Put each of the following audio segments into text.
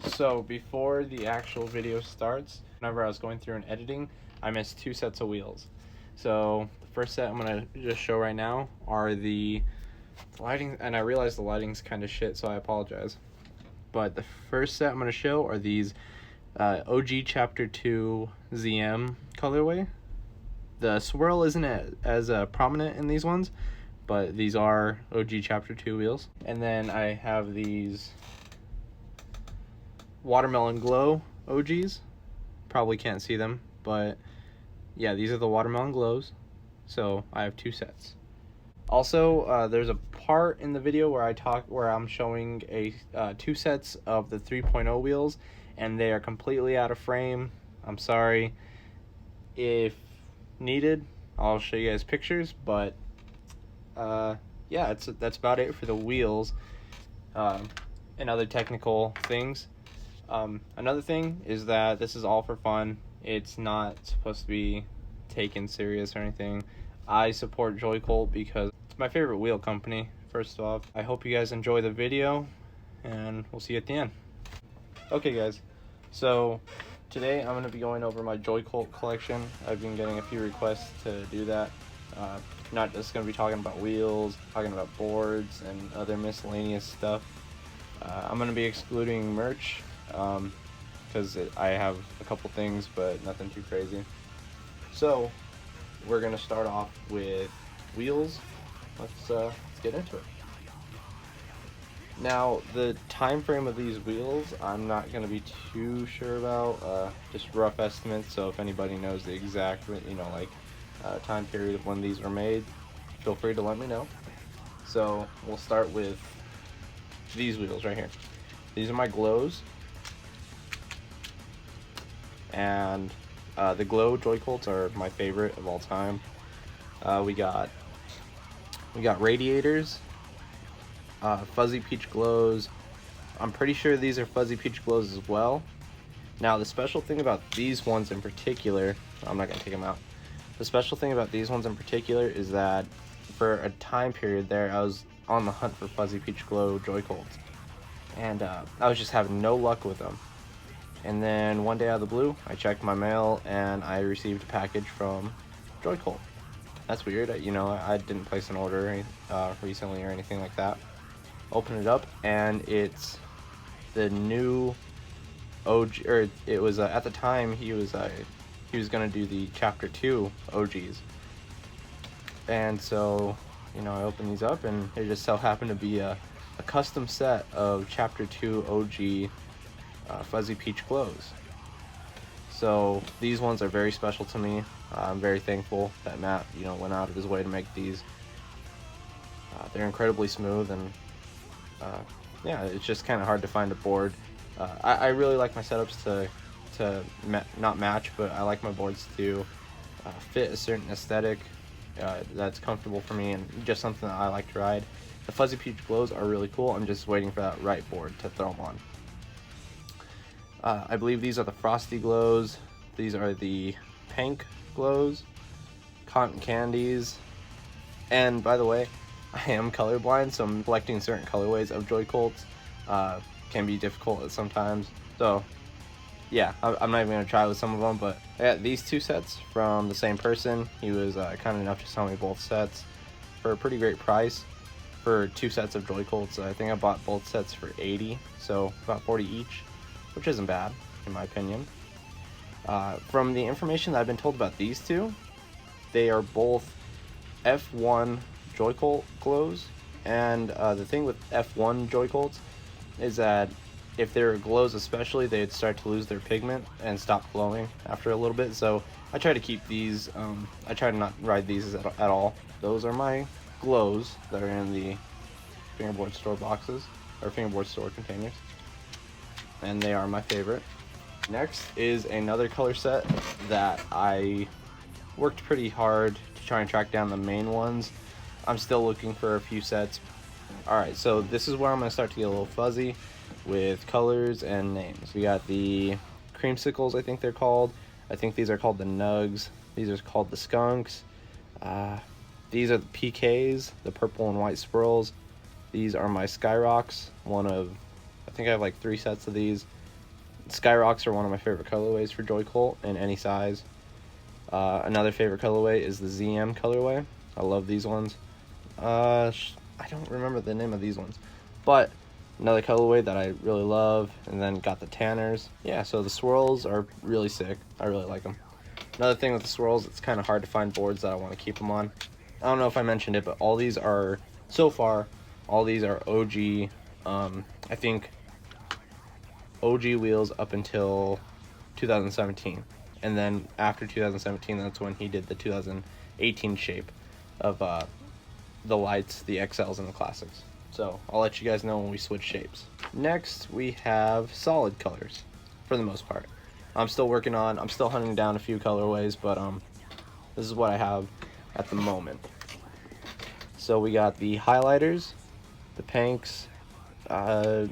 So before the actual video starts, whenever I was going through and editing, I missed two sets of wheels. So the first set I'm gonna just show right now are the lighting, and I realize the lighting's kind of shit, so I apologize. But the first set I'm gonna show are these OG Chapter 2 ZM colorway. The swirl isn't as prominent in these ones, but these are OG Chapter 2 wheels. And then I have these Watermelon Glow OGs. Probably can't see them, but yeah, these are the Watermelon Glows. So I have two sets. Also, there's a part in the video where I'm showing two sets of the 3.0 wheels, and they are completely out of frame. I'm sorry. If needed, I'll show you guys pictures, but yeah, that's about it for the wheels and other technical things. Another thing is that this is all for fun. It's not supposed to be taken serious or anything. I support Joycult because it's my favorite wheel company, first off. I hope you guys enjoy the video, and we'll see you at the end. Okay guys, so today I'm going to be going over my Joycult collection. I've been getting a few requests to do that. Not just going to be talking about wheels, talking about boards and other miscellaneous stuff. I'm going to be excluding merch because I have a couple things, but nothing too crazy. So we're going to start off with wheels. Let's get into it. Now, the time frame of these wheels, I'm not going to be too sure about, just rough estimates, so if anybody knows the exact, time period of when these were made, feel free to let me know. So, we'll start with these wheels right here. These are my glows, and the glow Joycolts are my favorite of all time. We got radiators, fuzzy peach glows. I'm pretty sure these are fuzzy peach glows as well. Now the special thing about these ones in particular, I'm not gonna take them out. The special thing about these ones in particular is that for a time period there, I was on the hunt for fuzzy peach glow Joycolts, and I was just having no luck with them. And then one day out of the blue, I checked my mail and I received a package from Joycult. That's weird, I didn't place an order recently or anything like that. Open it up and it's the new OG, or it was at the time he was gonna do the Chapter 2 OGs, and so I opened these up and it just so happened to be a custom set of Chapter 2 OG fuzzy peach glows. So these ones are very special to me. I'm very thankful that Matt went out of his way to make these. They're incredibly smooth, and yeah, it's just kind of hard to find a board. I really like my setups to not match, but I like my boards to fit a certain aesthetic that's comfortable for me and just something that I like to ride. The fuzzy peach glows are really cool. I'm just waiting for that right board to throw them on. I believe these are the frosty glows. These are the pink glows, cotton candies, and by the way, I am colorblind, so I'm collecting certain colorways of Joycolts. Can be difficult at sometimes, so yeah, I'm not even gonna try with some of them. But yeah, these two sets from the same person. He was kind enough to sell me both sets for a pretty great price for two sets of Joycolts. I think I bought both sets for $80, so about $40 each, which isn't bad in my opinion. From the information that I've been told about these two, they are both F1 Joycult glows, and the thing with F1 Joycolts is that if they're glows especially, they'd start to lose their pigment and stop glowing after a little bit. So I try to keep these, I try to not ride these at all. Those are my glows that are in the fingerboard store boxes, or fingerboard store containers, and they are my favorite. Next is another color set that I worked pretty hard to try and track down the main ones. I'm still looking for a few sets. Alright, so this is where I'm going to start to get a little fuzzy with colors and names. We got the creamsicles, I think they're called. I think these are called the Nugs. These are called the Skunks. These are the PKs, the purple and white swirls. These are my Skyrocks, one of, I think I have like 3 sets of these. Skyrocks are one of my favorite colorways for Joycult in any size. Another favorite colorway is the ZM colorway. I love these ones. I don't remember the name of these ones, but another colorway that I really love. And then got the Tanners. Yeah, so the swirls are really sick. I really like them. Another thing with the swirls, it's kind of hard to find boards that I want to keep them on. I don't know if I mentioned it, but all these are, so far, all these are OG, I think OG wheels up until 2017. And then after 2017, that's when he did the 2018 shape of the lights, the XLs, and the classics. So I'll let you guys know when we switch shapes. Next, we have solid colors, for the most part. I'm still hunting down a few colorways, but this is what I have at the moment. So we got the highlighters, the pinks, I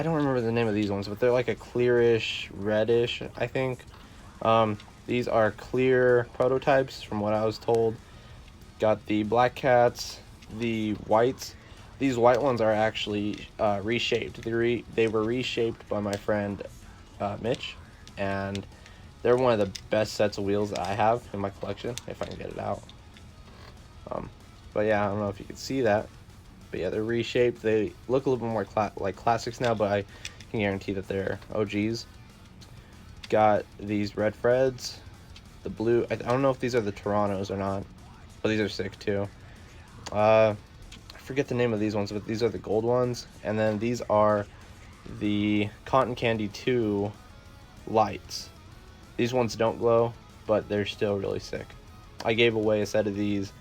don't remember the name of these ones, but they're like a clearish, reddish, I think. These are clear prototypes from what I was told. Got the black cats, the whites. These white ones are actually reshaped. They were reshaped by my friend Mitch, and they're one of the best sets of wheels that I have in my collection, if I can get it out. But yeah, I don't know if you can see that, but yeah, they're reshaped. They look a little bit more like classics now, but I can guarantee that they're OGs. Got these red Freds, the blue. I don't know if these are the Torontos or not, but these are sick too. I forget the name of these ones, but these are the gold ones. And then these are the Cotton Candy 2 lights. These ones don't glow, but they're still really sick. I gave away a set of these,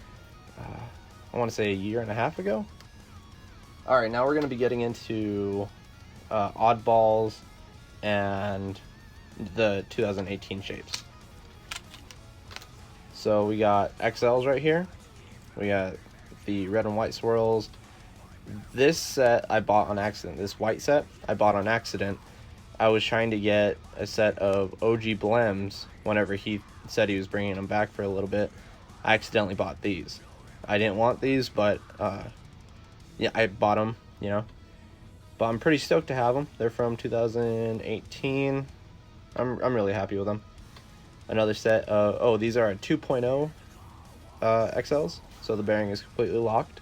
I want to say a year and a half ago. Alright, now we're going to be getting into oddballs and the 2018 shapes. So we got XLs right here. We got the red and white swirls. This set I bought on accident. This white set I bought on accident. I was trying to get a set of OG Blems whenever he said he was bringing them back for a little bit. I accidentally bought these. I didn't want these, but yeah, I bought them, you know. But I'm pretty stoked to have them. They're from 2018. I'm really happy with them. Another set of, oh, these are a 2.0 XLs, so the bearing is completely locked.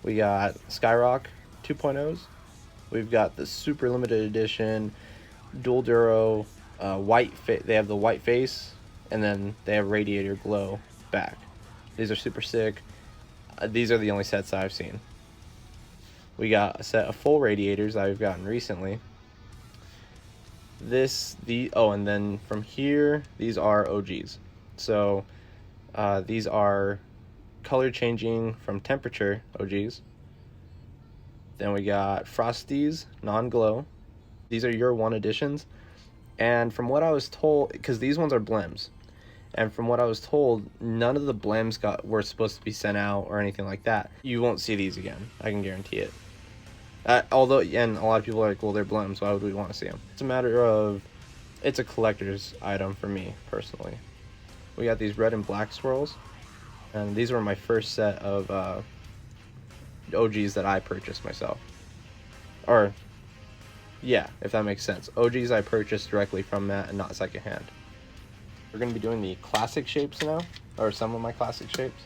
We got Skyrock 2.0s. We've got the super limited edition dual duro they have the white face, and then they have radiator glow back. These are super sick. These are the only sets that I've seen. We got a set of full radiators that I've gotten recently. And then from here, these are OGs. So these are color changing from temperature OGs. Then we got Frosties non-glow. These are year 1 editions. And from what I was told, because these ones are Blems, and from what I was told, none of the Blems were supposed to be sent out or anything like that. You won't see these again, I can guarantee it. Although, and a lot of people are like, well, they're Blems, why would we want to see them? It's a matter of, it's a collector's item for me, personally. We got these red and black swirls, and these were my first set of OGs that I purchased myself. Or, yeah, if that makes sense. OGs I purchased directly from Matt and not secondhand. We're going to be doing the classic shapes now, or some of my classic shapes.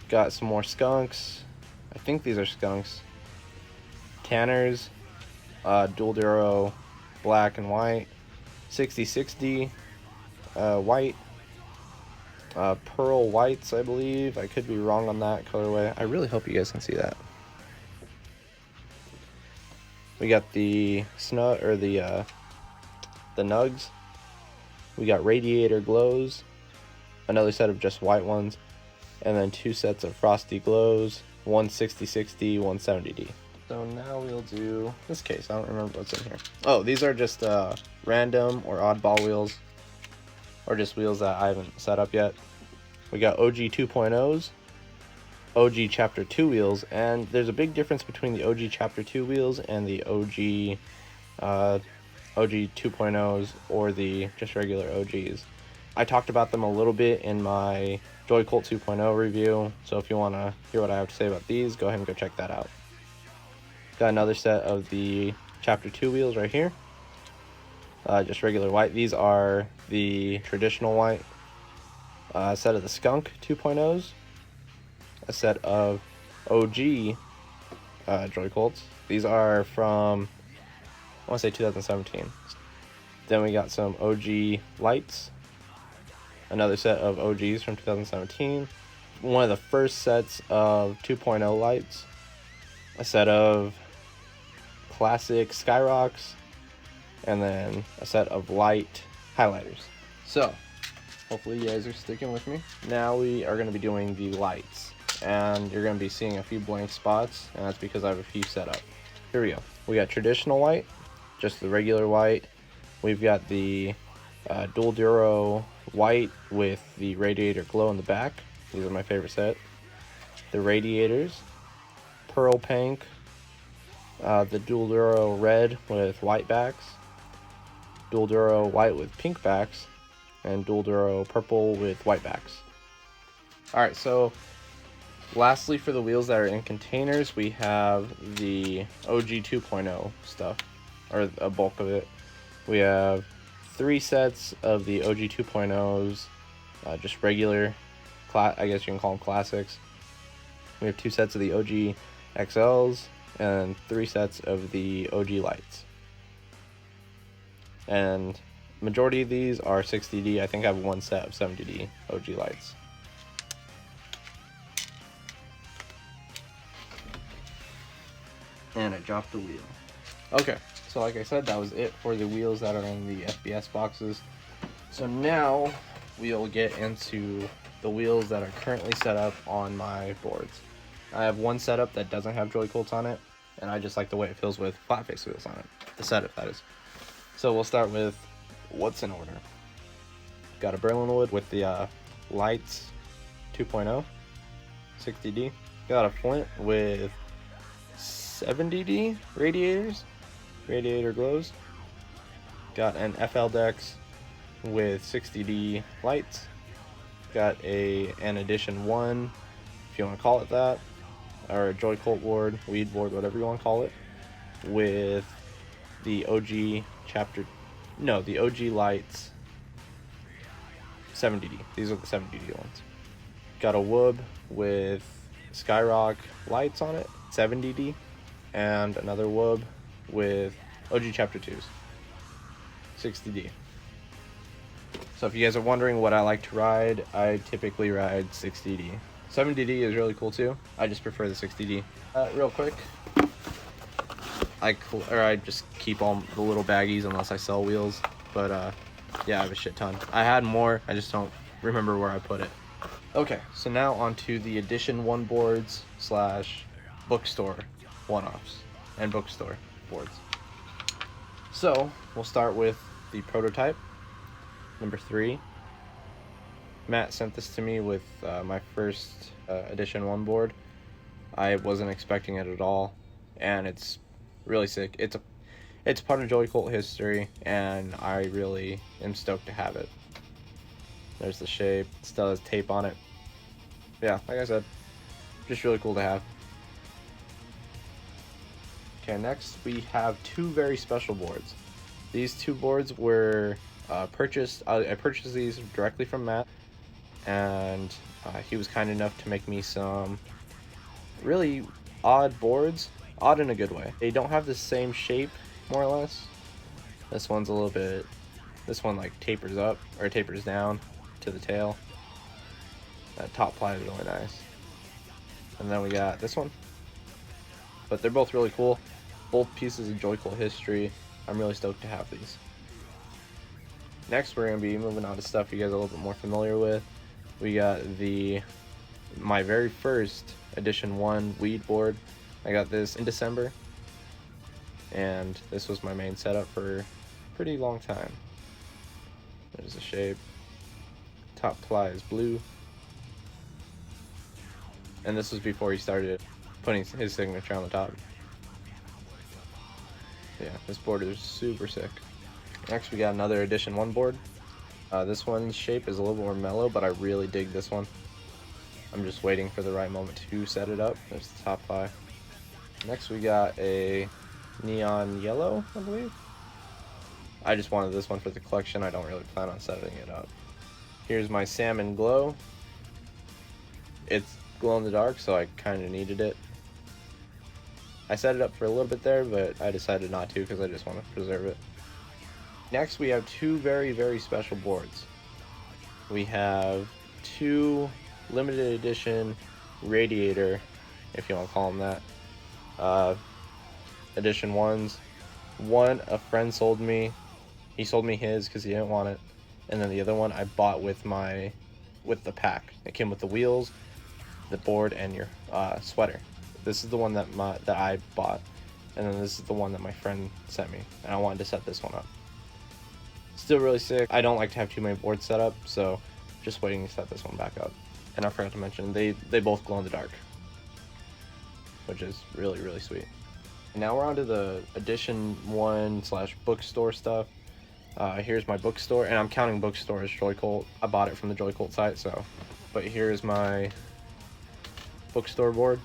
Got some more skunks. I think these are skunks. Tanners, dual duro, black and white, 6060, white, pearl whites, I believe. I could be wrong on that colorway. I really hope you guys can see that. We got the the nugs. We got radiator glows, another set of just white ones, and then 2 sets of frosty glows, one 6060, one 70D. So now we'll do this case. I don't remember what's in here. Oh, these are just random or oddball wheels, or just wheels that I haven't set up yet. We got OG 2.0s, OG Chapter 2 wheels, and there's a big difference between the OG Chapter 2 wheels and the OG 2.0s or the just regular OGs. I talked about them a little bit in my Joycult 2.0 review, so if you want to hear what I have to say about these, go ahead and go check that out. Got another set of the Chapter 2 wheels right here. Just regular white. These are the traditional white. A set of the Skunk 2.0s. A set of OG Joycolts. These are from, I want to say 2017. Then we got some OG lights. Another set of OGs from 2017. One of the first sets of 2.0 lights. A set of classic Skyrocks. And then a set of light highlighters. So, hopefully you guys are sticking with me. Now we are going to be doing the lights. And you're going to be seeing a few blank spots. And that's because I have a few set up. Here we go. We got traditional white. Just the regular white. We've got the Dual Duro white with the radiator glow in the back. These are my favorite set. The radiators. Pearl pink. The Dual Duro red with white backs. Dual Duro white with pink backs. And Dual Duro purple with white backs. Alright, so lastly, for the wheels that are in containers, we have the OG 2.0 stuff, or a bulk of it. We have 3 sets of the OG 2.0s, just regular, I guess you can call them classics. We have 2 sets of the OG XLs, and 3 sets of the OG lights. And majority of these are 60D. I think I have 1 set of 70D OG lights. And I dropped the wheel. Okay, so like I said, that was it for the wheels that are in the FBS boxes. So now we'll get into the wheels that are currently set up on my boards. I have one setup that doesn't have Joycolts on it, and I just like the way it feels with flat face wheels on it. The setup, that is. So we'll start with what's in order. Got a Berlin wood with the lights 2.0, 60D. Got a Flint with 70D radiators, radiator glows. Got an FL Dex with 60D lights. Got an Edition 1, if you want to call it that, or a Joycult board, weed board, whatever you want to call it, with the OG the OG lights 70D. These are the 70D ones. Got a Woob with Skyrock lights on it, 70D, and another Woob with OG Chapter 2s, 60D. So if you guys are wondering what I like to ride, I typically ride 60D. 70D is really cool too. I just prefer the 60D. Real quick, I just keep all the little baggies unless I sell wheels. But yeah, I have a shit ton. I had more, I just don't remember where I put it. Okay, so now onto the Edition 1 boards / bookstore one-offs and bookstore boards. So we'll start with the prototype, number 3. Matt sent this to me with my first Edition 1 board. I wasn't expecting it at all, and it's really sick. It's part of Joycult history, and I really am stoked to have it. There's the shape. It still has tape on it. Yeah, like I said, just really cool to have. Okay, next we have 2 very special boards. These 2 boards were purchased. I purchased these directly from Matt, and he was kind enough to make me some really odd boards. Odd in a good way. They don't have the same shape, more or less. This one's a little bit, this one like tapers up, or tapers down to the tail. That top ply is really nice. And then we got this one. But they're both really cool. Both pieces of Joycult history. I'm really stoked to have these. Next, we're going to be moving on to stuff you guys are a little bit more familiar with. We got my very first Edition 1 weed board. I got this in December, and this was my main setup for a pretty long time. There's the shape. Top ply is blue. And this was before he started putting his signature on the top. Yeah, this board is super sick. Next, we got another Edition 1 board. This one's shape is a little more mellow, but I really dig this one. I'm just waiting for the right moment to set it up. There's the top ply. Next we got a neon yellow, I believe. I just wanted this one for the collection. I don't really plan on setting it up. Here's my salmon glow. It's glow in the dark, so I kind of needed it. I set it up for a little bit there, but I decided not to because I just want to preserve it. Next we have two very, very special boards. We have two limited edition radiator, if you want to call them that, edition ones. One a friend sold me. He sold me his because he didn't want it, and then the other one I bought with the pack. It came with the wheels, the board, and your sweater. This is the one that I bought, and then this is the one that my friend sent me, and I wanted to set this one up. Still really sick. I don't like to have too many boards set up, so just waiting to set this one back up. And I forgot to mention, they both glow in the dark, which is really, really sweet. Now we're on to the edition 1/bookstore stuff. Here's my bookstore, and I'm counting bookstore as Joycult. I bought it from the Joycult site, so. But here's my bookstore board.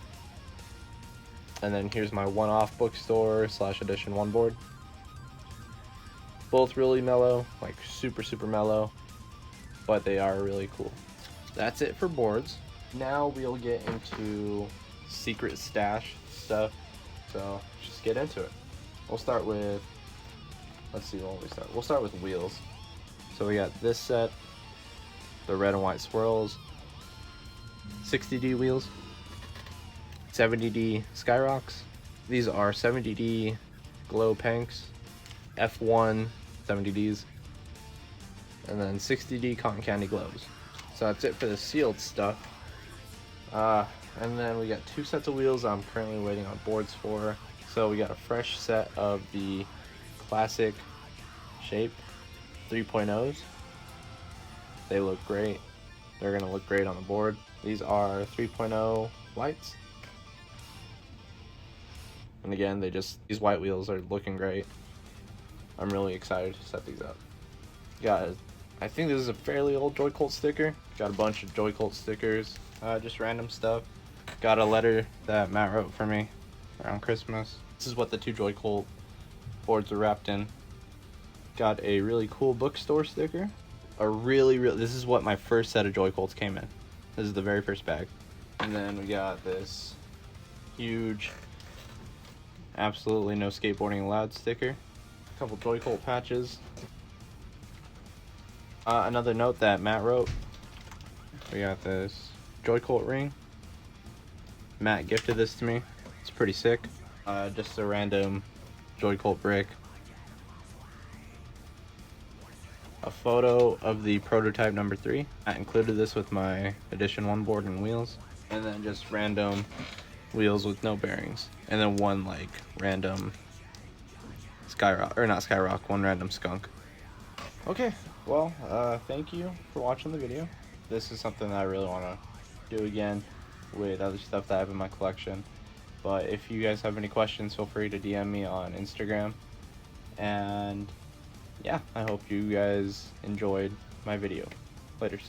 And then here's my one-off bookstore / edition 1 board. Both really mellow, like super, super mellow, but they are really cool. That's it for boards. Now we'll get into secret stash stuff. So just get into it. We'll start with, let's see, what we start. We'll start with wheels. So we got this set, the red and white swirls, 60D wheels, 70D Skyrocks. These are 70D glow panks, F1 70Ds, and then 60D cotton candy glows. So that's it for the sealed stuff. And then we got two sets of wheels I'm currently waiting on boards for. So we got a fresh set of the classic shape 3.0s. They look great. They're gonna look great on the board. These are 3.0 whites. And again, these white wheels are looking great. I'm really excited to set these up. I think this is a fairly old Joycult sticker. Got a bunch of Joycult stickers, just random stuff. Got a letter that Matt wrote for me around Christmas. This is what the two Joycult boards are wrapped in. Got a really cool bookstore sticker. This is what my first set of Joycolts came in. This is the very first bag. And then we got this huge, absolutely no skateboarding allowed sticker. A couple Joycult patches. Another note that Matt wrote. We got this Joycult ring. Matt gifted this to me. It's pretty sick. Just a random Joycult brick. A photo of the prototype number 3. I included this with my edition 1 board and wheels. And then just random wheels with no bearings. And then one like random one random skunk. Okay, well, thank you for watching the video. This is something that I really want to do again with other stuff that I have in my collection. But if you guys have any questions, feel free to DM me on Instagram. And yeah, I hope you guys enjoyed my video. Laters.